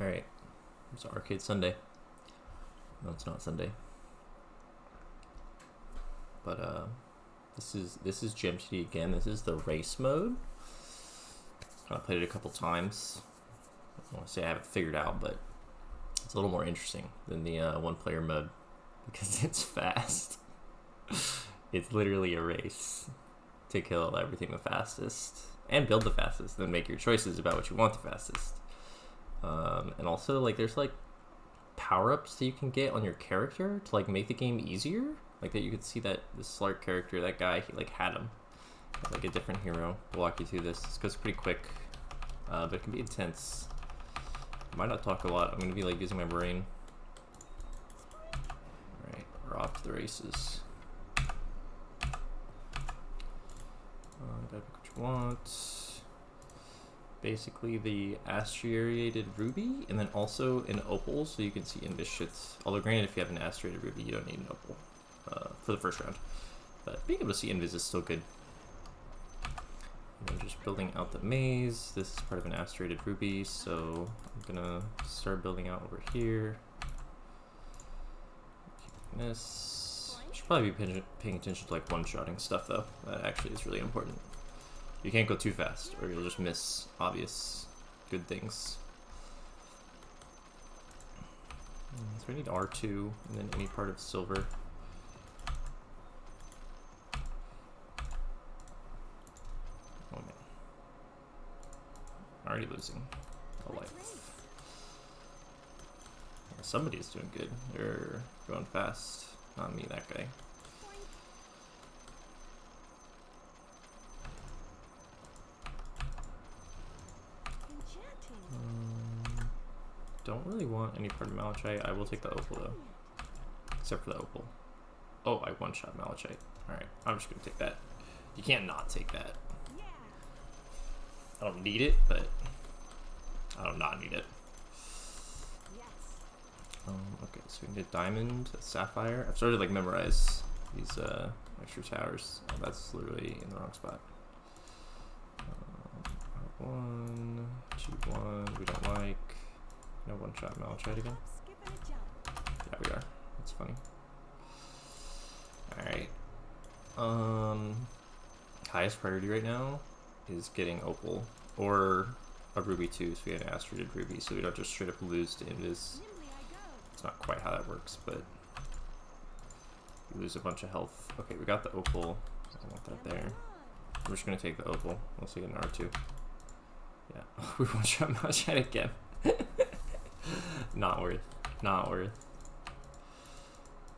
Alright, it's Arcade Sunday. No, it's not Sunday. But this is GMTD again. This is the race mode. I played it a couple times. I don't want to say I have it figured out, but it's a little more interesting than the one-player mode because it's fast. It's literally a race to kill everything the fastest and build the fastest, then make your choices about what you want the fastest. And also, like, there's like power-ups that you can get on your character to like make the game easier. Like that, you could see that the Slark character, that guy, he like had him. Like a different hero. We'll walk you through this. This goes pretty quick, but it can be intense. I might not talk a lot. I'm gonna be like using my brain. All right, we're off to the races. Gotta pick what you want. Basically the astrated ruby, and then also an opal, so you can see invis shit. Although granted, if you have an astrated ruby, you don't need an opal for the first round. But being able to see invis is still good. And then just building out the maze. This is part of an astrated ruby, so I'm gonna start building out over here. Keeping this. Should probably be paying attention to like one-shotting stuff though. That actually is really important. You can't go too fast, or you'll just miss obvious good things. So we need R2, and then any part of silver. Oh man. Already losing a life. Somebody's doing good. They're going fast. Not me, that guy. Don't really want any part of Malachite. I will take the opal though. Except for the opal. Oh, I one-shot Malachite. Alright, I'm just gonna take that. You can't not take that. I don't need it, but I don't not need it. Okay, so we can get diamond, a sapphire. I've started to like memorize these extra towers. Oh, that's literally in the wrong spot. 1, 2, 1, we don't like. No one-shot Malachite again. Yeah, we are. That's funny. Alright. Highest priority right now is getting opal. Or a ruby too, so we had an astrated ruby, so we don't just straight up lose to invis. It's not quite how that works, but you lose a bunch of health. Okay, we got the opal. I don't want that there. I'm just gonna take the opal once we get an R2. Yeah, we one-shot Malachite again. Not worth. Not worth.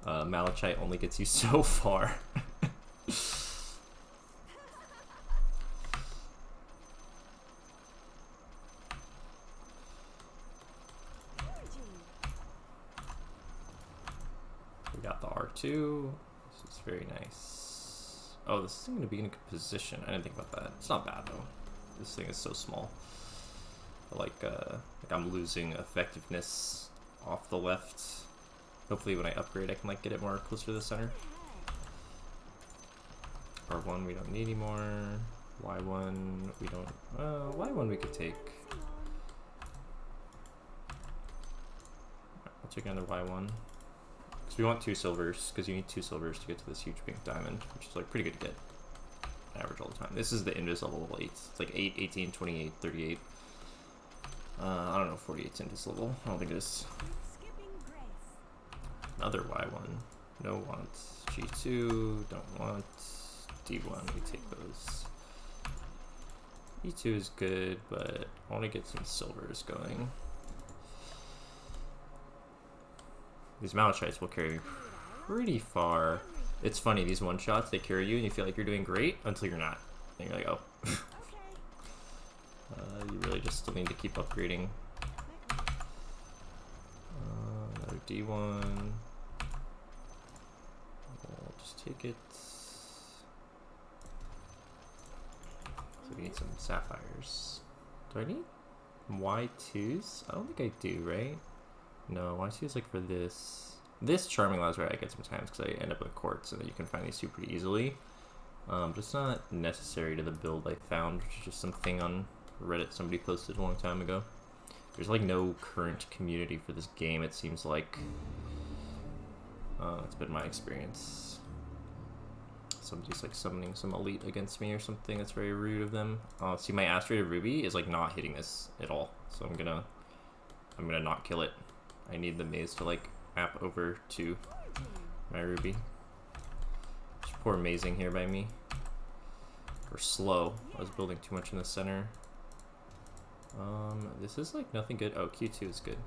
Malachite only gets you so far. We got the R2. This is very nice. Oh, this isn't going to be in a good position. I didn't think about that. It's not bad though. This thing is so small. Like I'm losing effectiveness off the left. Hopefully when I upgrade I can like get it more closer to the center. R1 we don't need anymore. Y1 we don't, Y1 we could take. I'll take another Y1. Because we want 2 silvers, because you need 2 silvers to get to this huge pink diamond, which is like pretty good to get. Average all the time. This is the invisible level 8. It's like 8, 18, 28, 38. I don't know if 48's invisible. I don't think it is. Another Y1. No want. G2. Don't want. D1. We take those. E2 is good, but I want to get some silvers going. These Malachites will carry pretty far. It's funny, these one-shots, they carry you and you feel like you're doing great until you're not. And you're like, oh. You really just still need to keep upgrading. Another D1. We'll just take it. So we need some sapphires. Do I need Y2s? I don't think I do, right? No, Y2 is like for this. This Charming Lazarus I get sometimes because I end up with quartz, so that you can find these two pretty easily. Just not necessary to the build I found, which is just something on Reddit somebody posted a long time ago. There's like no current community for this game, it seems like. That's been my experience. Somebody's like summoning some elite against me or something. That's very rude of them. See, my asteroid ruby is like not hitting this at all, so I'm gonna not kill it. I need the maze to like map over to my ruby. Just poor mazing here by me. Or slow. I was building too much in the center. This is like nothing good. Oh, Q2 is good.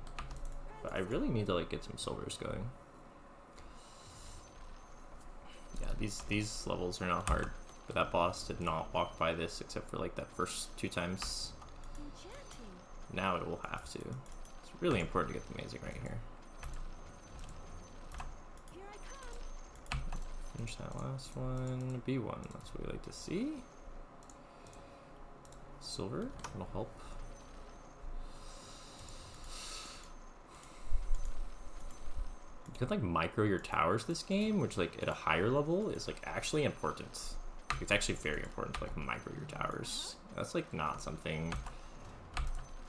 But I really need to like get some silvers going. Yeah, these levels are not hard. But that boss did not walk by this except for like that first 2 times. Now it will have to. It's really important to get the amazing right here. Finish that last one. B1, that's what we like to see. Silver, that'll help. You can like micro your towers this game, which like at a higher level is like actually important. It's actually very important to like micro your towers. That's like not something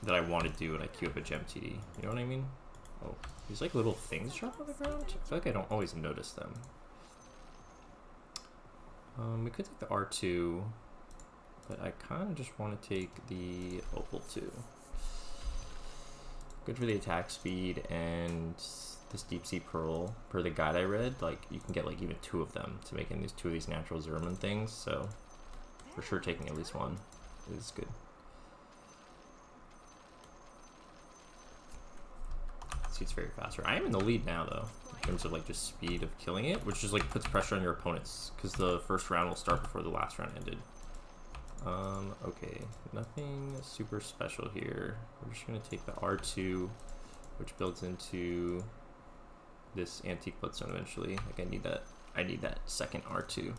that I want to do when I queue up a gem TD. You know what I mean? Oh, these like little things drop on the ground? I feel like I don't always notice them. We could take the R2, but I kind of just want to take the opal too. Good for the attack speed and this deep sea pearl. Per the guide I read, like you can get like even 2 of them to make in these 2 of these natural Zerman things. So for sure, taking at least 1 is good. See, it's very faster. I am in the lead now though, in terms of like just speed of killing it, which just like puts pressure on your opponents because the first round will start before the last round ended. Okay, nothing super special here. We're just gonna take the R2, which builds into this antique bloodstone eventually. Like I need that second R2.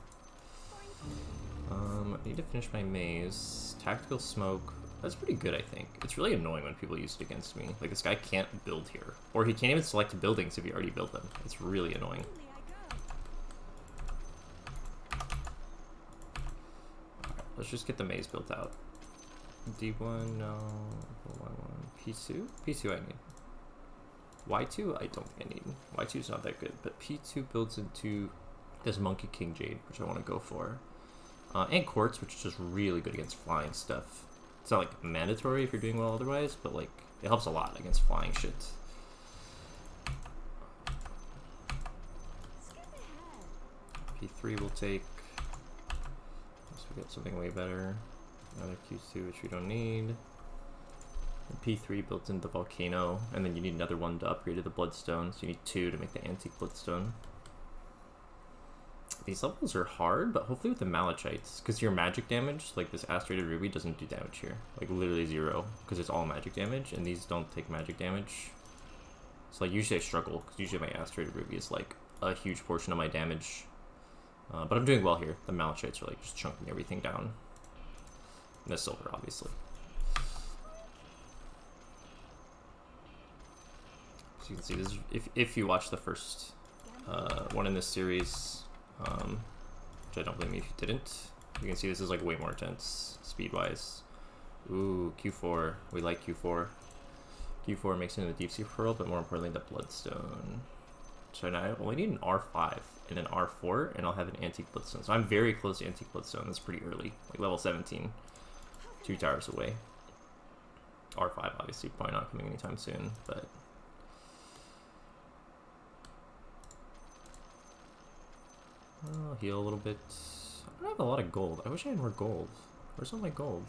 I need to finish my maze. Tactical smoke. That's pretty good, I think. It's really annoying when people use it against me. Like, this guy can't build here. Or he can't even select buildings if he already built them. It's really annoying. Alright, let's just get the maze built out. D1, no. Y1, P2? P2 I need. Y2, I don't think I need. Y2 is not that good, but P2 builds into this Monkey King Jade, which I want to go for. And Quartz, which is just really good against flying stuff. It's not like mandatory if you're doing well otherwise, but like it helps a lot against flying shit. P3 will take. Unless we get something way better. Another Q2, which we don't need. And P3 built into the volcano, and then you need another one to upgrade to the bloodstone, so you need 2 to make the antique bloodstone. These levels are hard, but hopefully with the malachites, because your magic damage, like this asteroid ruby, doesn't do damage here. Like literally 0, because it's all magic damage, and these don't take magic damage. So like usually I struggle, because usually my asteroid ruby is like a huge portion of my damage. But I'm doing well here. The malachites are like just chunking everything down. And the silver, obviously. So you can see this is, if you watch the first one in this series, which I don't blame you if you didn't. You can see this is like way more intense speed-wise. Ooh, Q4. We like Q4. Q4 makes it into the Deep Sea Pearl, but more importantly, the Bloodstone. So now I only need an R5 and an R4, and I'll have an Antique Bloodstone. So I'm very close to Antique Bloodstone. That's pretty early, like level 17. 2 towers away. R5, obviously, probably not coming anytime soon, but... I'll heal a little bit. I don't have a lot of gold. I wish I had more gold. Where's all my gold?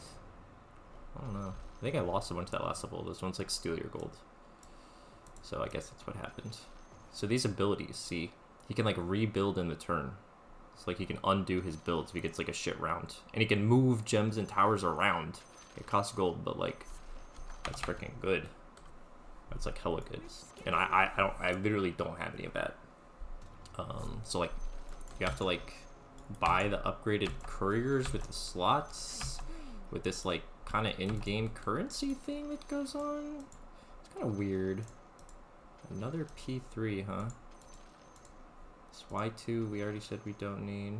I don't know. I think I lost a bunch that last level. Those ones like steal your gold. So I guess that's what happened. So these abilities, see, he can like rebuild in the turn. It's like he can undo his builds if he gets like a shit round. And he can move gems and towers around. It costs gold, but like, that's freaking good. That's like hella good. And I literally don't have any of that. So like, you have to like buy the upgraded couriers with the slots with this like kind of in-game currency thing that goes on. It's kind of weird. Another P3, huh? This Y2 we already said we don't need.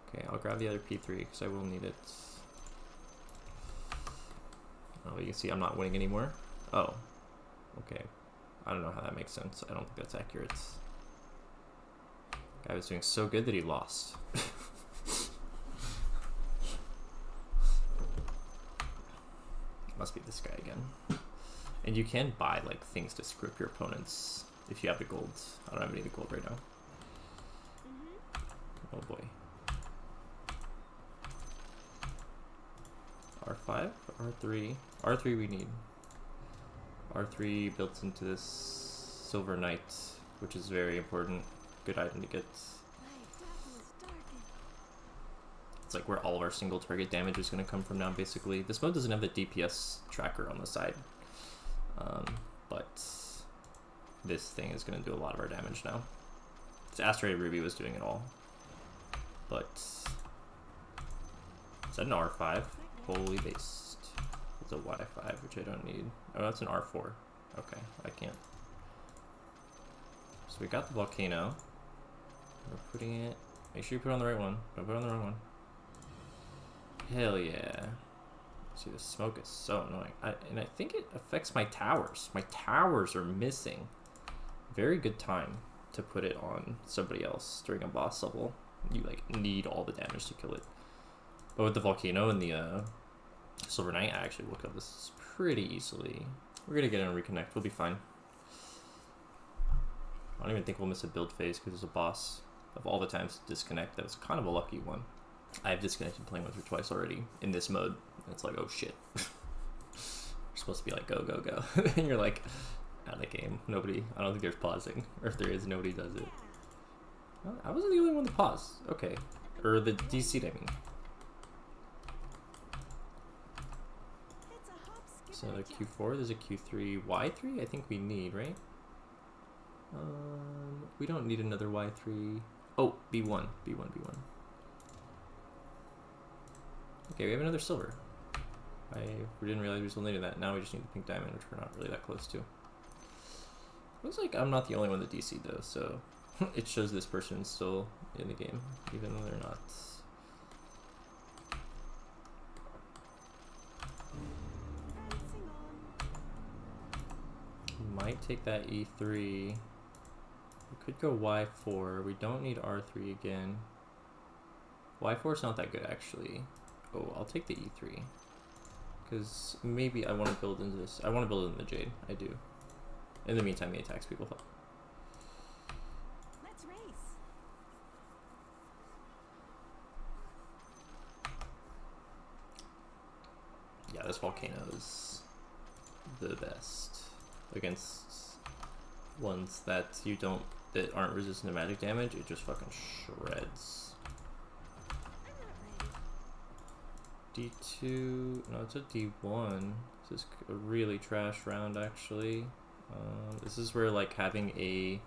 Okay, I'll grab the other P3 because I will need it. Oh, you can see I'm not winning anymore. Oh, okay. I don't know how that makes sense. I don't think that's accurate. Guy was doing so good that he lost. Must be this guy again. And you can buy like things to screw up your opponents if you have the gold. I don't have any of the gold right now. Oh boy. R5, R3, R3 we need. R3 built into this Silver Knight, which is very important. Good item to get. It's like where all of our single target damage is going to come from now, basically. This mode doesn't have the DPS tracker on the side, but this thing is going to do a lot of our damage now. This Asteroid Ruby was doing it all, but is that an R5? Holy based. It's a Y5, which I don't need. Oh, that's an R4. Okay, I can't. So we got the volcano. We're putting it. Make sure you put it on the right one. Don't put it on the wrong one. Hell yeah. See, the smoke is so annoying. And I think it affects my towers. My towers are missing. Very good time to put it on somebody else during a boss level. You like need all the damage to kill it. But with the volcano and the Silver Knight, I actually looked up this pretty easily. We're gonna get in and reconnect. We'll be fine. I don't even think we'll miss a build phase because there's a boss. Of all the times to disconnect, that was kind of a lucky one. I have disconnected playing with her twice already in this mode. And it's like, oh shit. You're supposed to be like, go, go, go. And you're like, out of the game. Nobody, I don't think there's pausing. Or if there is, nobody does it. Well, I wasn't the only one to pause. Okay. Or the DC'd, I mean. So a Q4, there's a Q3, Y3 I think we need, right? We don't need another Y3. Oh, B1, B1, B1. Okay, we have another silver. We didn't realize we still needed that. Now we just need the pink diamond, which we're not really that close to. Looks like I'm not the only one that DC'd though, so it shows this person's still in the game, even though they're not. Might take that E3. We could go Y4. We don't need R3 again. Y4 is not that good actually. Oh, I'll take the E3. Because maybe I want to build into this. I want to build in the Jade. I do. In the meantime, he attacks people. Let's race. Yeah, this volcano is the best against ones that that aren't resistant to magic damage. It just fucking shreds. D2, no, it's a D1. This is a really trash round actually. This is where like having a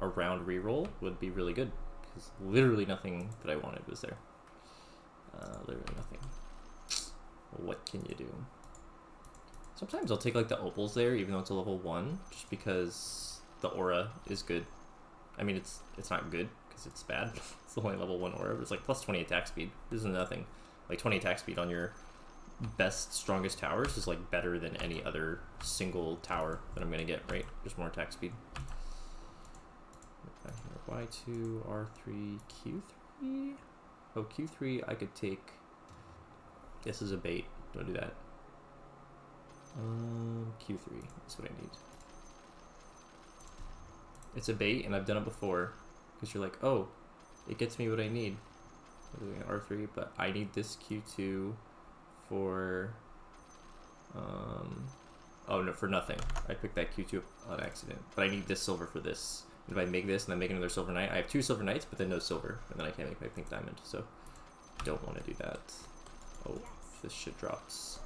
round reroll would be really good because literally nothing that I wanted was there. Literally nothing. What can you do? Sometimes I'll take like the opals there even though it's a level 1 just because the aura is good. I mean it's not good because it's bad. It's only level 1 aura, but it's like plus 20 attack speed. This is nothing. Like 20 attack speed on your best, strongest towers is like better than any other single tower that I'm gonna get, right? Just more attack speed. Y2, R3, Q3? Oh, Q3 I could take. This is a bait. Don't do that. Q3 is what I need. It's a bait and I've done it before because you're like, oh, it gets me what I need. R3, but I need this Q2 for oh no, for nothing. I picked that Q2 on accident, but I need this silver for this. And if I make this and then make another silver knight, I have 2 silver knights, but then no silver, and then I can't make my pink diamond. So don't want to do that. Oh, this shit drops.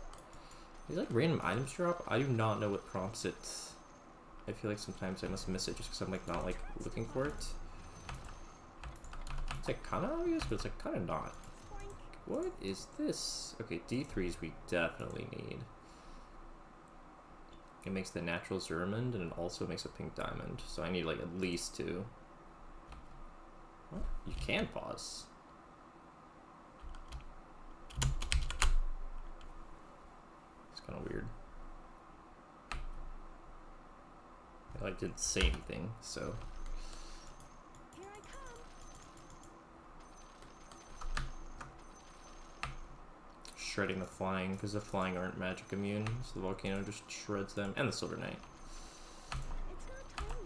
These like random items drop. I do not know what prompts it. I feel like sometimes I must miss it just because I'm like not like looking for it. It's like kind of obvious, but it's like kind of not. What is this? Okay, D3s we definitely need. It makes the natural Zermund, and it also makes a pink diamond. So I need like at least 2. What? You can pause. It's kind of weird. I like didn't say anything, so. Here I come. Shredding the flying, because the flying aren't magic immune, so the volcano just shreds them, and the silver knight. It's not time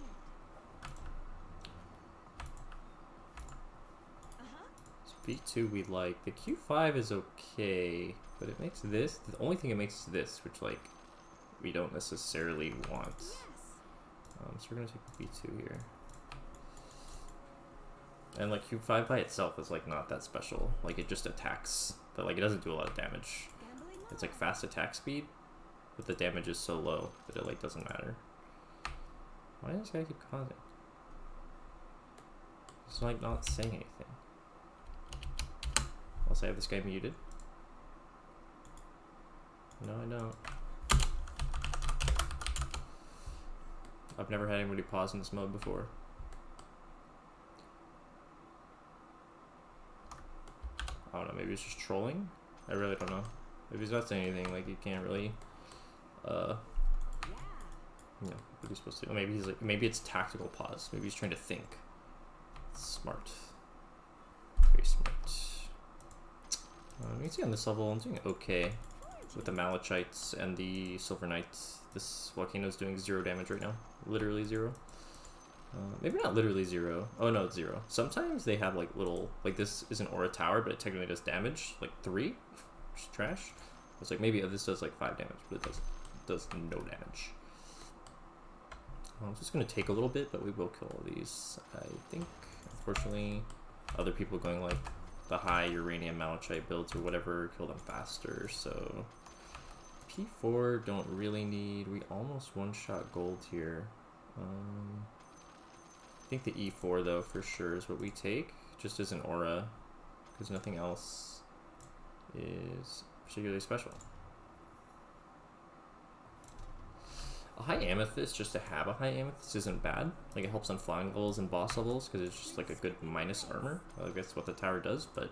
yet. So B2 we like. The Q5 is okay, but it makes this. The only thing it makes is this, which like we don't necessarily want. Yes. So we're gonna take the B2 here. And like Q5 by itself is like not that special. Like it just attacks, but like it doesn't do a lot of damage. Gambling It's like fast attack speed, but the damage is so low that it like doesn't matter. Why does this guy keep causing? It's like not saying anything. Unless I have this guy muted. No, I don't. I've never had anybody pause in this mode before. I don't know, maybe it's just trolling? I really don't know. Maybe he's not saying anything, like you can't really Yeah. you know, what he's supposed to do. Maybe he's like, maybe it's tactical pause. Maybe he's trying to think. Smart. Very smart. You can see on this level I'm doing okay with the Malachites and the Silver Knights. This volcano's doing 0 damage right now. Literally 0. Maybe not literally 0. Oh no, it's 0. Sometimes they have like little, like this is an aura tower, but it technically does damage, like 3, which is trash. It's like maybe this does like 5 damage, but it does no damage. I'm just gonna take a little bit, but we will kill all these. I think, unfortunately, other people going like the high uranium malachite builds or whatever kill them faster. So P4 don't really need. We almost one-shot gold here. I think the E4 though for sure is what we take, just as an aura, because nothing else is particularly special. A high amethyst, just to have a high amethyst isn't bad. Like it helps on flying levels and boss levels because it's just like a good minus armor. I guess what the tower does, but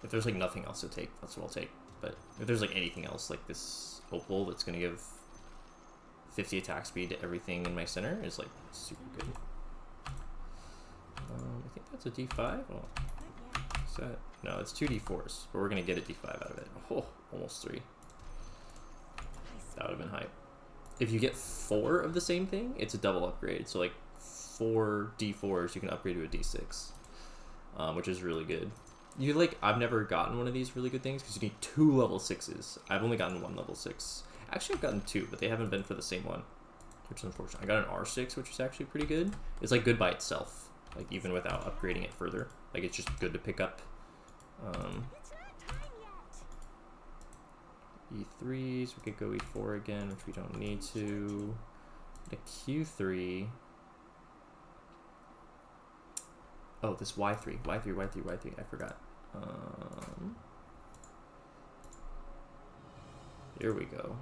if there's like nothing else to take, that's what I'll take. But if there's like anything else, like this opal that's gonna give 50 attack speed to everything in my center is like super good. I think that's a D5. Oh, is that? No, it's 2 D4s, but we're gonna get a D5 out of it. Oh, almost 3. That would have been hype. If you get 4 of the same thing, it's a double upgrade. So like 4 D4s, you can upgrade to a D6, which is really good. You like, I've never gotten one of these really good things because you need 2 level 6s. I've only gotten 1 level 6. Actually, I've gotten 2, but they haven't been for the same one, which is unfortunate. I got an R6, which is actually pretty good. It's like good by itself, like even without upgrading it further. Like it's just good to pick up. It's not time yet. E3s, we could go E4 again, which we don't need to. The Q3. Oh, this Y3, I forgot. Here we go.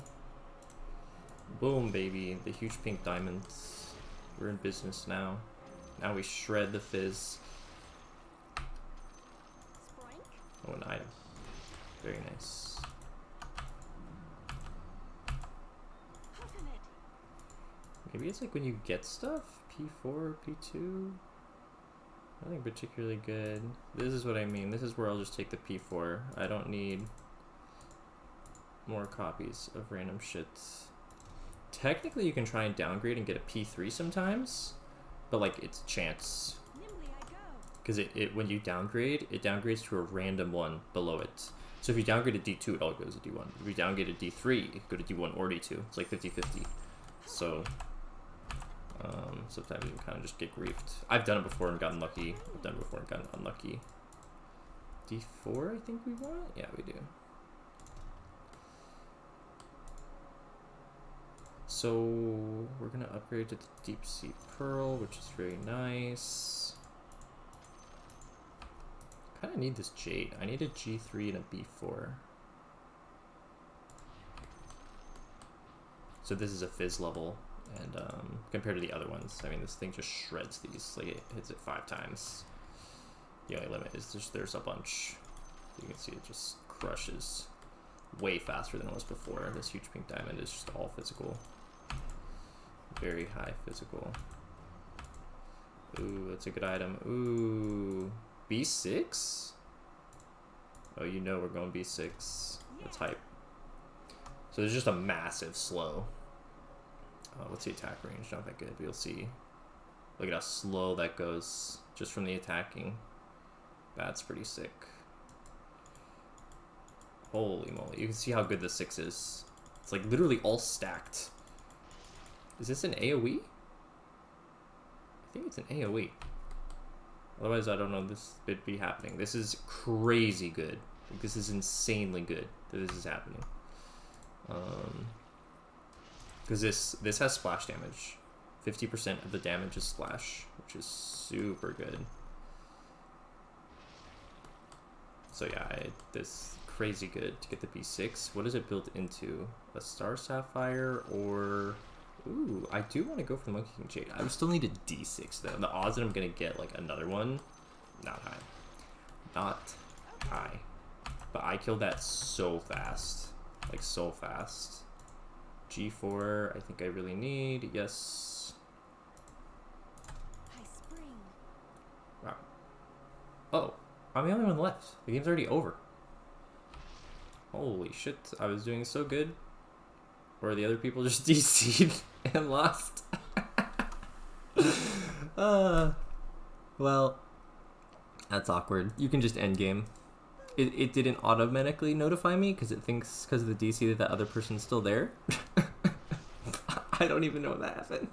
Boom, baby, the huge pink diamonds. We're in business now. Now we shred the fizz. Sprank. Oh, an item. Very nice. Huffing it. Maybe it's like when you get stuff, P4, P2. Nothing particularly good. This is what I mean. This is where I'll just take the P4. I don't need more copies of random shit. Technically, you can try and downgrade and get a P3 sometimes, but like it's chance. Nimbly I go. Because when you downgrade, it downgrades to a random one below it. So if you downgrade a D2, it all goes to D1. If you downgrade a D3, it go to D1 or D2. It's like 50-50. So sometimes you can kind of just get griefed. I've done it before and gotten lucky. I've done it before and gotten unlucky. D4, I think we want? Yeah, we do. So we're gonna upgrade to the Deep Sea Pearl, which is very nice. Kind of need this Jade. I need a G3 and a B4. So this is a fizz level, and compared to the other ones, I mean, this thing just shreds these. Like it hits it 5 times. The only limit is just there's a bunch. You can see it just crushes way faster than it was before. This huge pink diamond is just all physical. Very high physical. Ooh, that's a good item. Ooh, B6? Oh, you know we're going B6. That's hype. So there's just a massive slow. What's the attack range? Not that good, but you'll see. Look at how slow that goes just from the attacking. That's pretty sick. Holy moly. You can see how good the 6 is. It's like literally all stacked. Is this an AoE? I think it's an AoE. Otherwise, I don't know this would be happening. This is crazy good. Like, this is insanely good that this is happening. Because this has splash damage. 50% of the damage is splash, which is super good. So yeah, this crazy good to get the B6. What is it built into? A Star Sapphire or... Ooh, I do want to go for the Monkey King Jade. I would still need a D6 though. The odds that I'm going to get like another one, not high. Not high. But I killed that so fast. Like so fast. G4, I think I really need. Yes. I spring. Wow. Oh, I'm the only one left. The game's already over. Holy shit, I was doing so good. Or the other people just DC'd and lost. Well, that's awkward. You can just end game. It didn't automatically notify me because it thinks because of the DC that the other person's still there. I don't even know when that happened.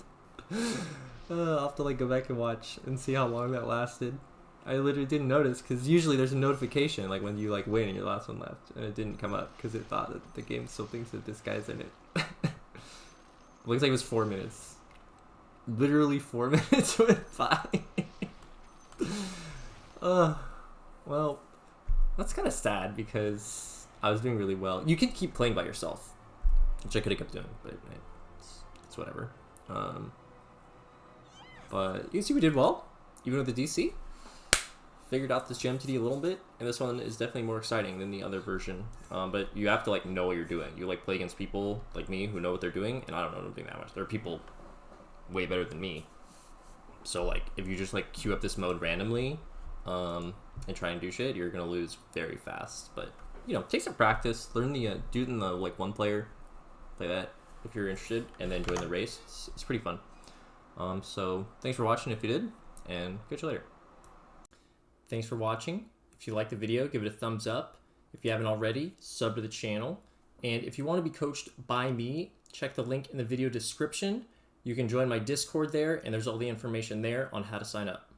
I'll have to like go back and watch and see how long that lasted. I literally didn't notice because usually there's a notification like when you like win and your last one left, and it didn't come up because it thought that the game still thinks that this guy's in it. Looks like it was 4 minutes. Literally 4 minutes went by. Well, that's kind of sad because I was doing really well. You can keep playing by yourself, which I could have kept doing, but it's whatever. But you can see we did well, even with the DC. Figured out this gem TD a little bit, and this one is definitely more exciting than the other version. But you have to like know what you're doing. You like play against people like me who know what they're doing, and I don't know what I'm doing that much. There are people way better than me. So like if you just like queue up this mode randomly, and try and do shit, you're gonna lose very fast. But you know, take some practice, learn the do it in the like one player, play that if you're interested, and then join the race. It's pretty fun. So thanks for watching if you did, and catch you later. Thanks for watching. If you liked the video, give it a thumbs up. If you haven't already, sub to the channel. And if you want to be coached by me, check the link in the video description. You can join my Discord there, and there's all the information there on how to sign up.